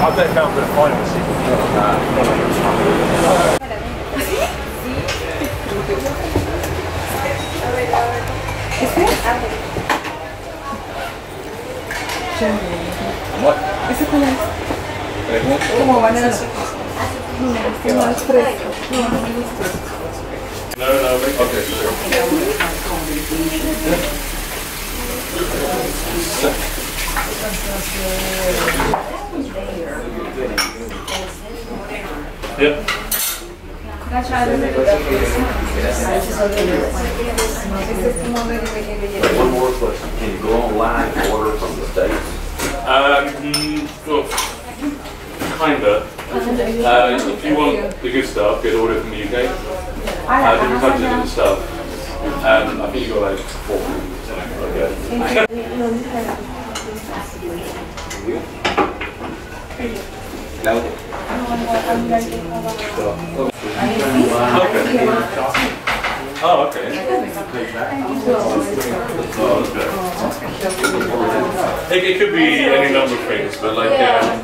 I bet I'm going to find it. What? ¿Ese cuál es? Como banana. No, no es fresco. No, no me gusta. No, okay, sure. Yep. One more question. Can you go online and order from the States? Kinda. If you want the good stuff, get order from the UK. Different countries and stuff. I think you got like 4 Oh, okay. It could be any number of things, but like, yeah.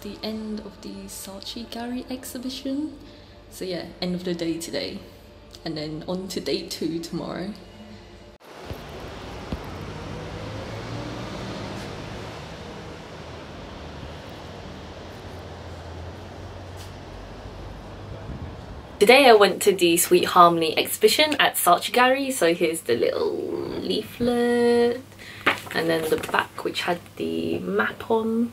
the end of the Saatchi Gallery exhibition. So yeah, end of the day today. And then on to day 2 tomorrow. Today I went to the Sweet Harmony exhibition at Saatchi Gallery, so here's the little leaflet and then the back which had the map on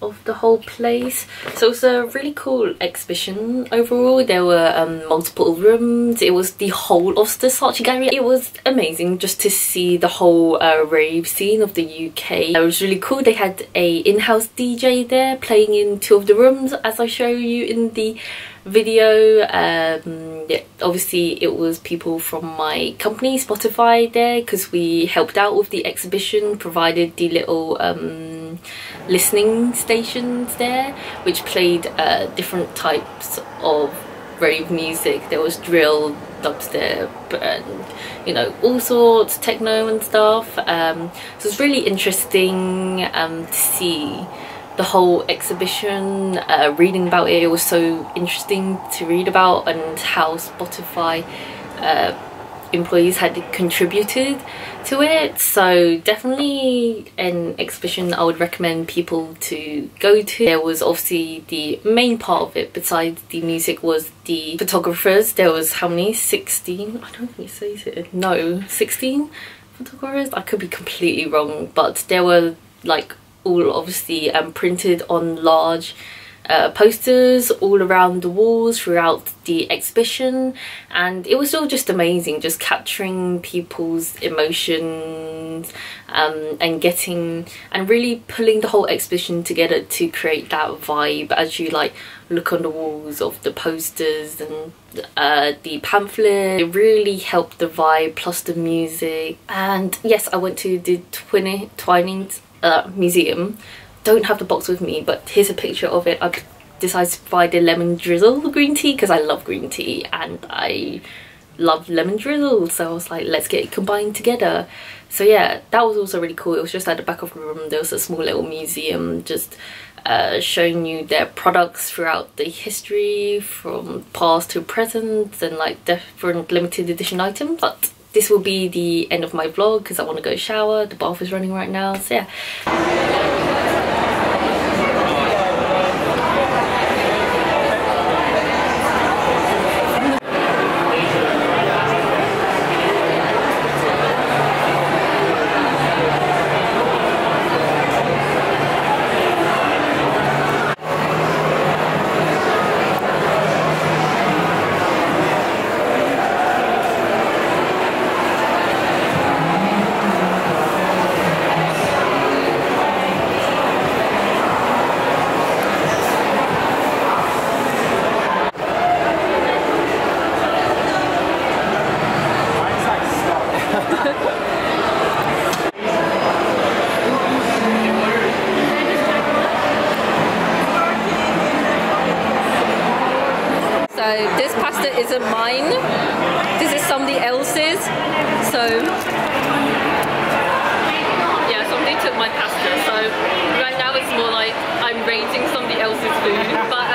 of the whole place. So it's a really cool exhibition overall. There were multiple rooms. It was the whole of the Saatchi Gallery. It was amazing just to see the whole rave scene of the UK. It was really cool. They had a in-house DJ there playing in 2 of the rooms, as I show you in the video. Yeah, obviously it was people from my company Spotify there, because we helped out with the exhibition, provided the little listening stations there which played different types of rave music. There was drill, dubstep, and you know, all sorts, techno and stuff. So it's really interesting to see the whole exhibition. Reading about it, it was so interesting to read about, and how Spotify employees had contributed to it. So definitely an exhibition I would recommend people to go to. There was obviously the main part of it, besides the music, was the photographers. There was how many? 16? I don't think it says it. No, 16 photographers. I could be completely wrong, but there were like all obviously printed on large posters all around the walls throughout the exhibition, and it was all just amazing, just capturing people's emotions and getting and really pulling the whole exhibition together to create that vibe as you like look on the walls of the posters and the pamphlet. It really helped the vibe, plus the music. And yes, I went to the Twinings museum. Don't have the box with me, but here's a picture of it. I decided to buy the lemon drizzle green tea because I love green tea and I love lemon drizzle, so I was like, let's get it combined together. So yeah, that was also really cool. It was just at the back of the room. There was a small little museum just showing you their products throughout the history, from past to present, and like different limited edition items. But this will be the end of my vlog because I want to go shower. The bath is running right now, so yeah. So this pasta isn't mine, this is somebody else's. So yeah, somebody took my pasta, so right now it's more like I'm rating somebody else's food, but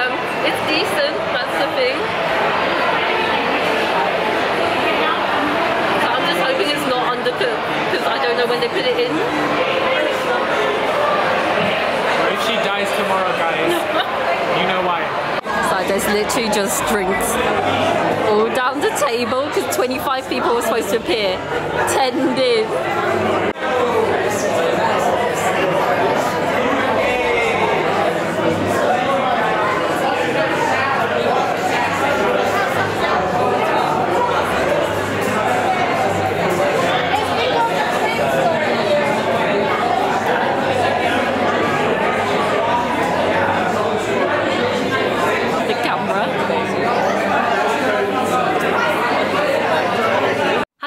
it's decent, that's the thing. So I'm just hoping it's not undercooked, because I don't know when they put it in. If she dies tomorrow, guys, you know why. So there's literally just drinks all down the table because 25 people were supposed to appear. 10 did.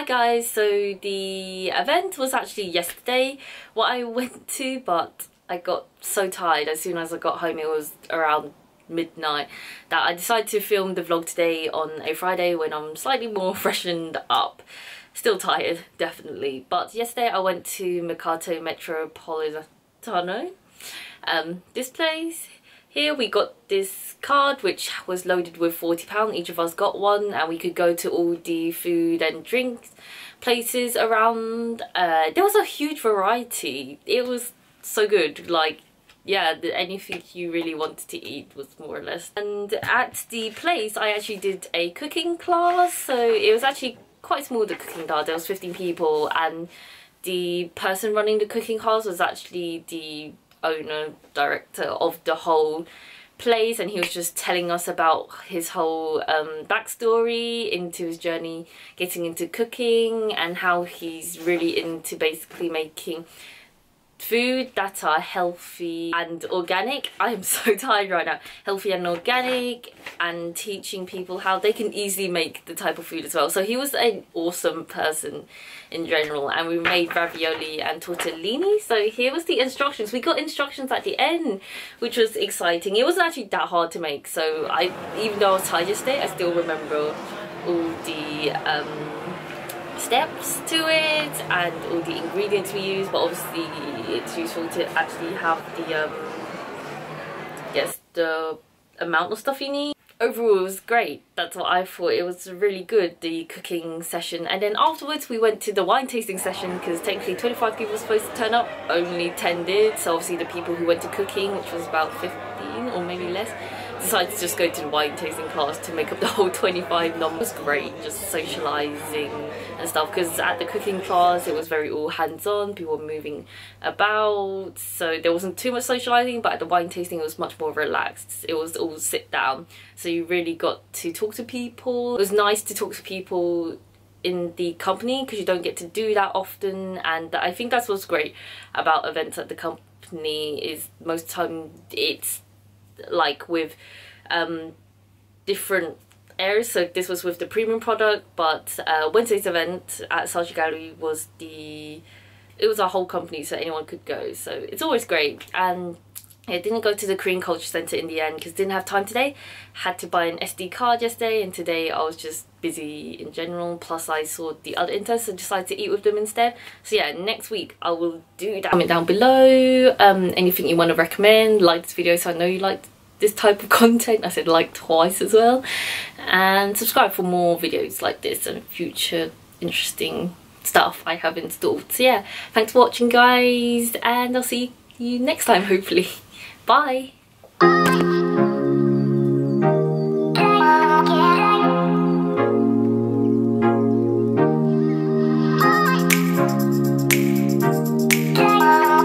Guys, so the event was actually yesterday what I went to, but I got so tired as soon as I got home. It was around midnight that I decided to film the vlog today on a Friday when I'm slightly more freshened up. Still tired, definitely, but yesterday I went to Mercato Metropolitano. This place, here we got this card which was loaded with £40. Each of us got one, and we could go to all the food and drinks places around. There was a huge variety. It was so good. Like, yeah, anything you really wanted to eat was more or less. And at the place I actually did a cooking class, so it was actually quite small, the cooking class. There was 15 people, and the person running the cooking class was actually the owner, director of the whole place, and he was just telling us about his whole backstory into his journey getting into cooking, and how he's really into basically making food that are healthy and organic. I am so tired right now. Healthy and organic, and teaching people how they can easily make the type of food as well. So he was an awesome person in general, and we made ravioli and tortellini. So here was the instructions. We got instructions at the end, which was exciting. It wasn't actually that hard to make, so even though I was tired yesterday, I still remember all the steps to it and all the ingredients we use. But obviously it's useful to actually have the amount of stuff you need. Overall it was great. That's what I thought. It was really good, the cooking session. And then afterwards we went to the wine tasting session, because technically 25 people were supposed to turn up, only 10 did. So obviously the people who went to cooking, which was about 15 or maybe less, decided to just go to the wine tasting class to make up the whole 25 number. It was great, just socialising and stuff, because at the cooking class it was very all hands-on, people were moving about, so there wasn't too much socialising. But at the wine tasting it was much more relaxed. It was all sit down, so you really got to talk to people. It was nice to talk to people in the company, because you don't get to do that often, and I think that's what's great about events at the company, is most of the time it's like with different areas. So this was with the premium product, but Wednesday's event at Saatchi Gallery was it was a whole company, so anyone could go, so it's always great. And I didn't go to the Korean Culture Centre in the end because didn't have time today. Had to buy an SD card yesterday, and today I was just busy in general, plus I saw the other interns, so decided to eat with them instead. So yeah, next week I will do that. Comment down below anything you want to recommend. Like this video so I know you liked this type of content. I said like twice as well. And subscribe for more videos like this and future interesting stuff I have installed. So yeah, thanks for watching guys, and I'll see you next time hopefully. Bye!